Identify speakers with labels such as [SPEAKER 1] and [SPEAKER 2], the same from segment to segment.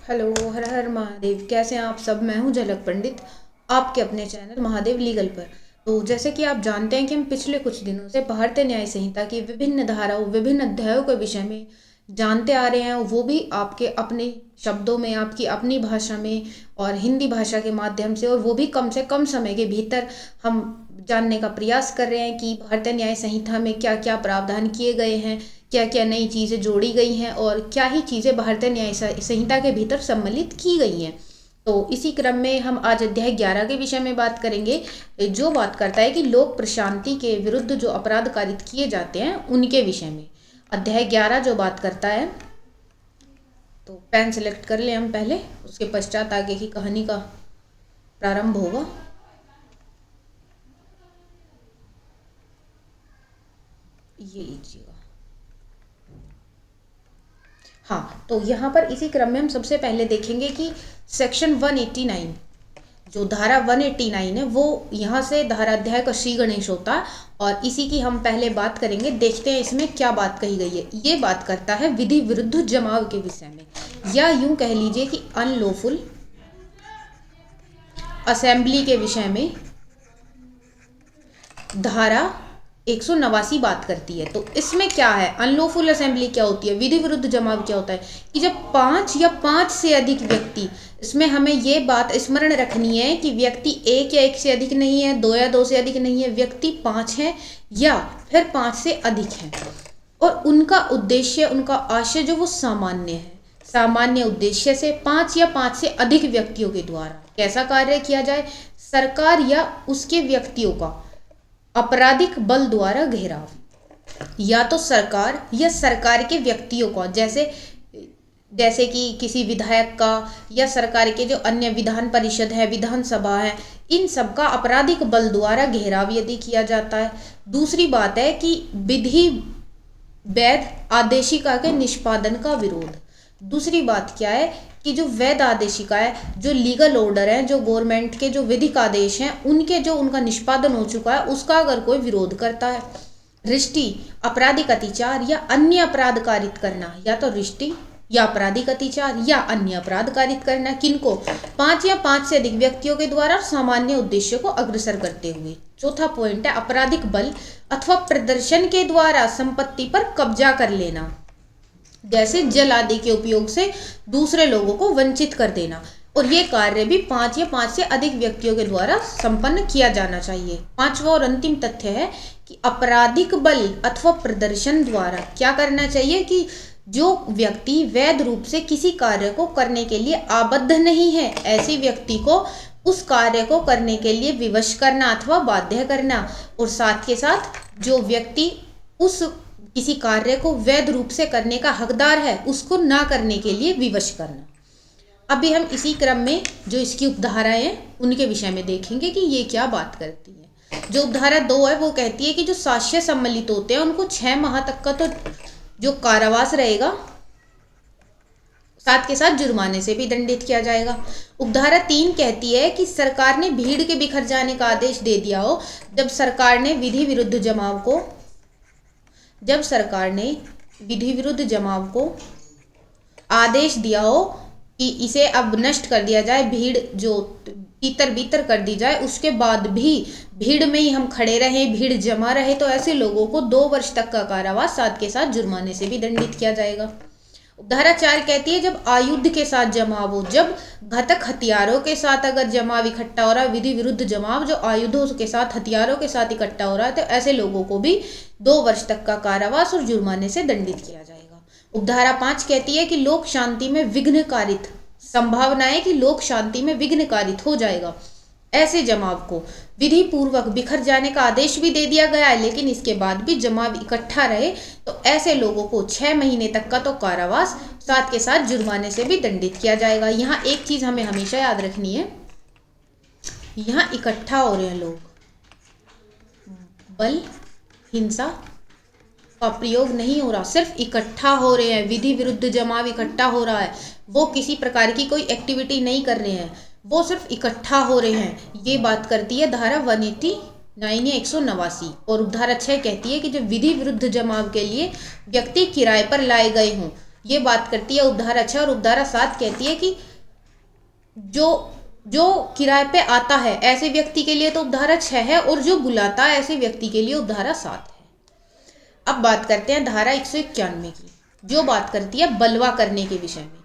[SPEAKER 1] Hello, हर हर महादेव। कैसे हैं आप सब? मैं हूं झलक पंडित, आपके अपने चैनल महादेव लीगल पर। तो जैसे कि आप जानते हैं कि हम पिछले कुछ दिनों से भारतीय न्याय संहिता की विभिन्न धाराओं, विभिन्न अध्यायों के विषय में जानते आ रहे हैं, वो भी आपके अपने शब्दों में, आपकी अपनी भाषा में और हिंदी भाषा के माध्यम से, और वो भी कम से कम समय के भीतर हम जानने का प्रयास कर रहे हैं कि भारतीय न्याय संहिता में क्या क्या प्रावधान किए गए हैं, क्या क्या नई चीज़ें जोड़ी गई हैं और क्या ही चीज़ें भारतीय न्याय संहिता के भीतर सम्मिलित की गई हैं। तो इसी क्रम में हम आज अध्याय 11 के विषय में बात करेंगे, जो बात करता है कि लोक प्रशांति के विरुद्ध जो अपराध कारित किए जाते हैं उनके विषय में। अध्याय 11 जो बात करता है, तो पेन सेलेक्ट कर लें हम पहले, उसके पश्चात आगे की कहानी का प्रारंभ होगा। ये लीजिएगा। हाँ, तो यहाँ पर इसी क्रम में हम सबसे पहले देखेंगे कि सेक्शन 189, जो धारा 189 है, वो यहाँ से धारा अध्याय का श्री गणेश होता है और इसी की हम पहले बात करेंगे। देखते हैं इसमें क्या बात कही गई है। ये बात करता है विधि विरुद्ध जमाव के विषय में, या यूं कह लीजिए कि अनलॉफुल असेंबली के विषय में धारा 189 बात करती है। तो इसमें क्या है, अनलॉफुल असेंबली क्या होती है, विधि विरुद्ध जमाव क्या होता है कि जब 5 या 5 से अधिक व्यक्ति, इसमें हमें ये बात स्मरण रखनी है कि व्यक्ति एक या एक से अधिक नहीं है, 2 या 2 से अधिक नहीं है, व्यक्ति 5 है या फिर 5 से अधिक है, और उनका उद्देश्य, उनका आशय जो वो सामान्य है। सामान्य उद्देश्य से 5 या 5 से अधिक व्यक्तियों के द्वारा कैसा कार्य किया जाए, सरकार या उसके व्यक्तियों का आपराधिक बल द्वारा घेराव, या तो सरकार या सरकार के व्यक्तियों का, जैसे जैसे कि किसी विधायक का या सरकार के जो अन्य विधान परिषद है, विधानसभा है, इन सब का आपराधिक बल द्वारा घेराव यदि किया जाता है। दूसरी बात है कि विधि वैध आदेशिका के निष्पादन का विरोध। दूसरी बात क्या है कि जो वैध आदेशिका है, जो लीगल ऑर्डर है, जो गवर्नमेंट के जो विधिक आदेश हैं, उनके जो उनका निष्पादन हो चुका है उसका अगर कोई विरोध करता है। रिष्टि आपराधिक अतिचार या अन्य अपराध कारित करना, या तो रिष्टि या आपराधिक अतिचार या अन्य अपराध कारित करना, किनको, 5 या 5 से अधिक व्यक्तियों के द्वारा सामान्य उद्देश्य को अग्रसर करते हुए। चौथा पॉइंट है आपराधिक बल अथवा प्रदर्शन के द्वारा संपत्ति पर कब्जा कर लेना, जैसे जल आदि के उपयोग से दूसरे लोगों को वंचित कर देना, और ये कार्य भी 5 या 5 से अधिक व्यक्तियों के द्वारा संपन्न किया जाना चाहिए। पांचवा और अंतिम तथ्य है कि आपराधिक बल अथवा प्रदर्शन द्वारा क्या करना चाहिए कि जो व्यक्ति वैध रूप से किसी कार्य को करने के लिए आबद्ध नहीं है, ऐसे व्यक्ति को उस कार्य को करने के लिए विवश करना अथवा बाध्य करना, और साथ के साथ जो व्यक्ति उस किसी कार्य को वैध रूप से करने का हकदार है, उसको ना करने के लिए विवश करना। अभी हम इसी क्रम में जो इसकी उपधाराएं हैं उनके विषय में देखेंगे कि ये क्या बात करती है। जो उपधारा 2 है वो कहती है कि जो साक्ष्य सम्मिलित होते हैं उनको 6 माह तक का तो जो कारावास रहेगा, साथ के साथ जुर्माने से भी दंडित किया जाएगा। उपधारा 3 कहती है कि सरकार ने भीड़ के बिखर जाने का आदेश दे दिया हो, जब सरकार ने विधि विरुद्ध जमाव को, जब सरकार ने विधि विरुद्ध जमाव को आदेश दिया हो कि इसे अब नष्ट कर दिया जाए, भीड़ जो तीतर बीतर कर दी जाए, उसके बाद भी भीड़ में ही हम खड़े रहें, भीड़ जमा रहे, तो ऐसे लोगों को 2 वर्ष तक का कारावास, साथ के साथ जुर्माने से भी दंडित किया जाएगा। धारा 4 कहती है जब आयुध के साथ जमाव हो, जब घातक हथियारों के साथ अगर जमाव इकट्ठा हो रहा है, विधि विरुद्ध जमाव जो आयुधों के साथ, हथियारों के साथ इकट्ठा हो रहा है, तो ऐसे लोगों को भी 2 वर्ष तक का कारावास और जुर्माने से दंडित किया जाएगा। उपधारा 5 कहती है कि लोक शांति में विघ्न कारित, संभावना है कि लोक शांति में विघ्न कारित हो जाएगा, ऐसे जमाव को विधि पूर्वक बिखर जाने का आदेश भी दे दिया गया है, लेकिन इसके बाद भी जमाव इकट्ठा रहे तो ऐसे लोगों को 6 महीने तक का तो कारावास, साथ के साथ जुर्माने से भी दंडित किया जाएगा। यहाँ एक चीज हमें हमेशा याद रखनी है, यहाँ इकट्ठा हो रहे हैं लोग, बल हिंसा का प्रयोग नहीं हो रहा, सिर्फ इकट्ठा हो रहे हैं। विधि विरुद्ध जमाव इकट्ठा हो रहा है, वो किसी प्रकार की कोई एक्टिविटी नहीं कर रहे हैं, वो सिर्फ इकट्ठा हो रहे हैं। ये बात करती है धारा 189 या 189। और उपधारा 6 कहती है कि जब विधि विरुद्ध जमाव के लिए व्यक्ति किराए पर लाए गए हों, ये बात करती है उपधारा 6, और उपधारा 7 कहती है कि जो जो किराए पे आता है ऐसे व्यक्ति के लिए तो उपधारा 6 है, और जो बुलाता है ऐसे व्यक्ति के लिए उपधारा 7 है। अब बात करते हैं धारा 191 की, जो बात करती है बलवा करने के विषय में।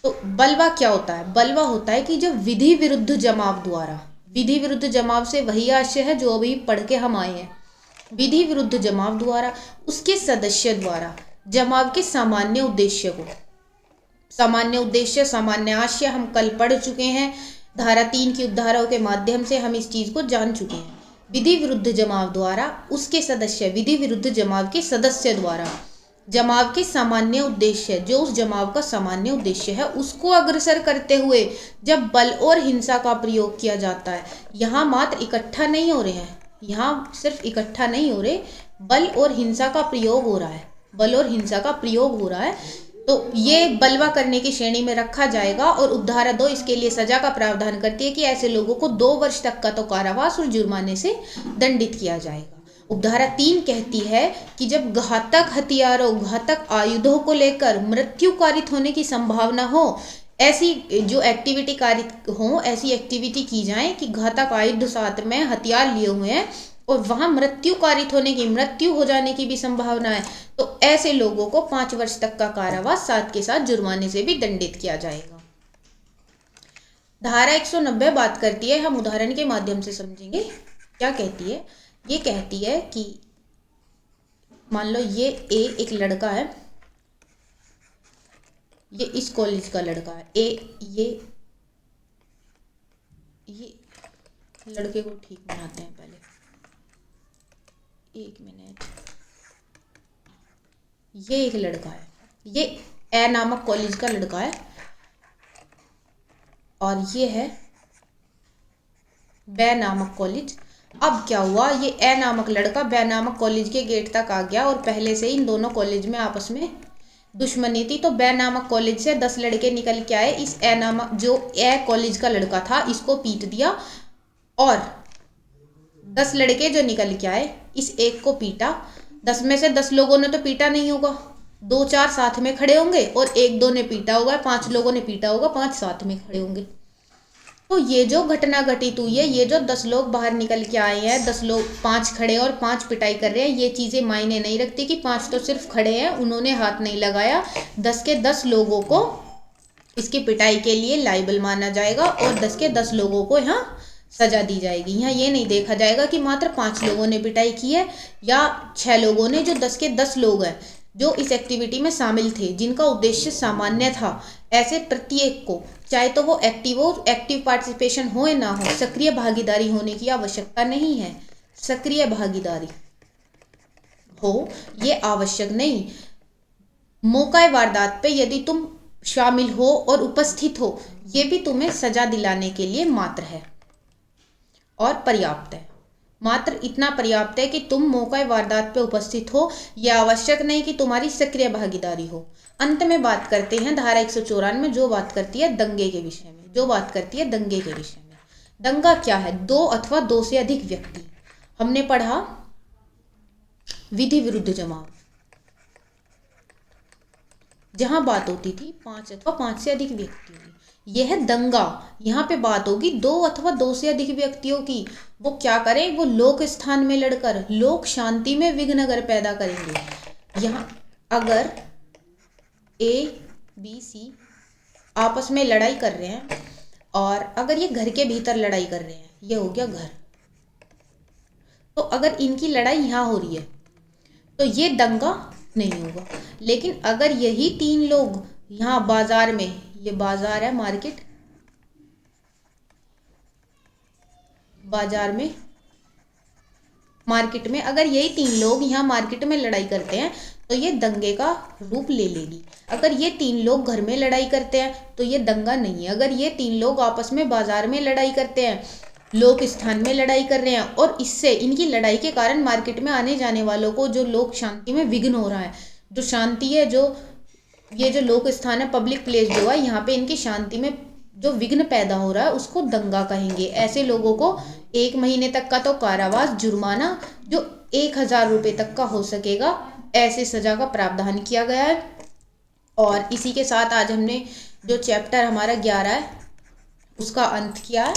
[SPEAKER 1] तो बलवा क्या होता है? बलवा होता है कि जब विधि विरुद्ध जमाव द्वारा, विधि विरुद्ध जमाव से वही आशय है जो अभी पढ़ के हम आए हैं, विधि विरुद्ध जमाव द्वारा उसके सदस्य द्वारा जमाव के सामान्य उद्देश्य को, सामान्य उद्देश्य सामान्य आशय हम कल पढ़ चुके हैं, धारा 3 की उपधाराओं के माध्यम से हम इस चीज को जान चुके हैं। विधि विरुद्ध जमाव द्वारा उसके सदस्य, विधि विरुद्ध जमाव के सदस्य द्वारा जमाव के सामान्य उद्देश्य, जो उस जमाव का सामान्य उद्देश्य है, उसको अग्रसर करते हुए जब बल और हिंसा का प्रयोग किया जाता है, यहाँ मात्र इकट्ठा नहीं हो रहे हैं, यहाँ सिर्फ इकट्ठा नहीं हो रहे, बल और हिंसा का प्रयोग हो रहा है, बल और हिंसा का प्रयोग हो रहा है, तो ये बलवा करने की श्रेणी में रखा जाएगा। और उपधारा 2 इसके लिए सजा का प्रावधान करती है कि ऐसे लोगों को 2 वर्ष तक का तो कारावास और जुर्माने से दंडित किया जाएगा। उपधारा 3 कहती है कि जब घातक हथियारों, घातक आयुधों को लेकर मृत्यु कारित होने की संभावना हो, ऐसी जो एक्टिविटी कारित हो, ऐसी एक्टिविटी की जाए कि घातक आयुध साथ में हथियार लिए हुए हैं और वहां मृत्यु कारित होने की, मृत्यु हो जाने की भी संभावना है, तो ऐसे लोगों को 5 वर्ष तक का कारावास साथ के साथ जुर्माने से भी दंडित किया जाएगा। धारा 190 बात करती है, हम उदाहरण के माध्यम से समझेंगे क्या कहती है। ये कहती है कि मान लो ये एक लड़का है, ये इस कॉलेज का लड़का है, ये लड़के को ठीक बनाते हैं पहले, 1 मिनट। ये एक लड़का है, ये ए नामक कॉलेज का लड़का है, और ये है बे नामक कॉलेज। अब क्या हुआ, ये ए नामक लड़का बे नामक कॉलेज के गेट तक आ गया, और पहले से ही इन दोनों कॉलेज में आपस में दुश्मनी थी, तो बे नामक कॉलेज से 10 लड़के निकल के आए, इस ए नामक जो ए कॉलेज का लड़का था इसको पीट दिया, और 10 लड़के जो निकल के आए इस एक को पीटा। 10 में से 10 लोगों ने तो पीटा नहीं होगा, 2-4 साथ में खड़े होंगे, और 1-2 ने पीटा होगा, 5 लोगों ने पीटा होगा, 5 साथ में खड़े होंगे। तो ये जो घटना घटित हुई है, ये जो 10 लोग बाहर निकल के आए हैं, 10 लोग, 5 खड़े और 5 पिटाई कर रहे हैं, ये चीजें मायने नहीं रखती कि 5 तो सिर्फ खड़े हैं, उन्होंने हाथ नहीं लगाया। 10 के 10 लोगों को इसकी पिटाई के लिए लायबल माना जाएगा, और 10 के 10 लोगों को यहाँ सजा दी जाएगी। यहाँ ये नहीं देखा जाएगा कि मात्र 5 लोगों ने पिटाई की है या 6 लोगों ने, जो 10 के 10 लोग हैं जो इस एक्टिविटी में शामिल थे, जिनका उद्देश्य सामान्य था, ऐसे प्रत्येक को, चाहे तो वो एक्टिव पार्टिसिपेशन हो या ना हो, सक्रिय भागीदारी होने की आवश्यकता नहीं है। सक्रिय भागीदारी हो ये आवश्यक नहीं, मौका वारदात पे यदि तुम शामिल हो और उपस्थित हो, ये भी तुम्हें सजा दिलाने के लिए मात्र है और पर्याप्त है। मात्र इतना पर्याप्त है कि तुम मौका वारदात पे उपस्थित हो, यह आवश्यक नहीं कि तुम्हारी सक्रिय भागीदारी हो। अंत में बात करते हैं धारा 194 जो बात करती है दंगे के विषय में, जो बात करती है दंगे के विषय में। दंगा क्या है? 2 अथवा 2 से अधिक व्यक्ति। हमने पढ़ा विधि विरुद्ध जमाव, जहां बात होती थी 5 अथवा 5 से अधिक व्यक्तियों की। यह है दंगा, यहाँ पे बात होगी 2 अथवा 2 से अधिक व्यक्तियों की। वो क्या करें? वो लोक स्थान में लड़कर लोक शांति में विघ्न अगर पैदा करेंगे। यहाँ अगर A, B, C आपस में लड़ाई कर रहे हैं, और अगर ये घर के भीतर लड़ाई कर रहे हैं, ये हो गया घर, तो अगर इनकी लड़ाई यहाँ हो रही है तो ये दंगा नहीं होगा। लेकिन अगर यही 3 लोग यहाँ बाजार में, ये बाजार है, मार्केट, बाजार में, मार्केट में अगर यही 3 लोग यहाँ मार्केट में लड़ाई करते हैं तो ये दंगे का रूप ले लेगी। अगर ये 3 लोग घर में लड़ाई करते हैं तो ये दंगा नहीं है। अगर ये 3 लोग आपस में बाजार में लड़ाई करते हैं, लोक स्थान में लड़ाई कर रहे हैं, और इससे इनकी लड़ाई के कारण मार्केट में आने जाने वालों को जो लोक शांति में विघ्न हो रहा है, जो शांति है, जो ये जो लोक स्थान है, पब्लिक प्लेस जो है, यहाँ पे इनकी शांति में जो विघ्न पैदा हो रहा है उसको दंगा कहेंगे। ऐसे लोगों को 1 महीने तक का तो कारावास, जुर्माना जो 1000 रुपये तक का हो सकेगा, ऐसे सजा का प्रावधान किया गया है। और इसी के साथ आज हमने जो चैप्टर हमारा 11 है उसका अंत किया है।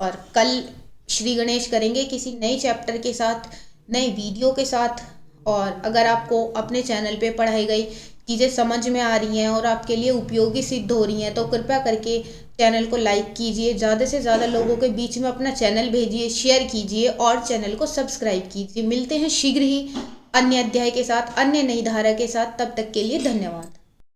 [SPEAKER 1] और कल श्री गणेश करेंगे किसी नए चैप्टर के साथ, नए वीडियो के साथ। और अगर आपको अपने चैनल पे पढ़ाई गई चीज़ें समझ में आ रही हैं और आपके लिए उपयोगी सिद्ध हो रही हैं तो कृपया करके चैनल को लाइक कीजिए, ज़्यादा से ज़्यादा लोगों के बीच में अपना चैनल भेजिए, शेयर कीजिए और चैनल को सब्सक्राइब कीजिए। मिलते हैं शीघ्र ही अन्य अध्याय के साथ, अन्य नई धारा के साथ। तब तक के लिए धन्यवाद।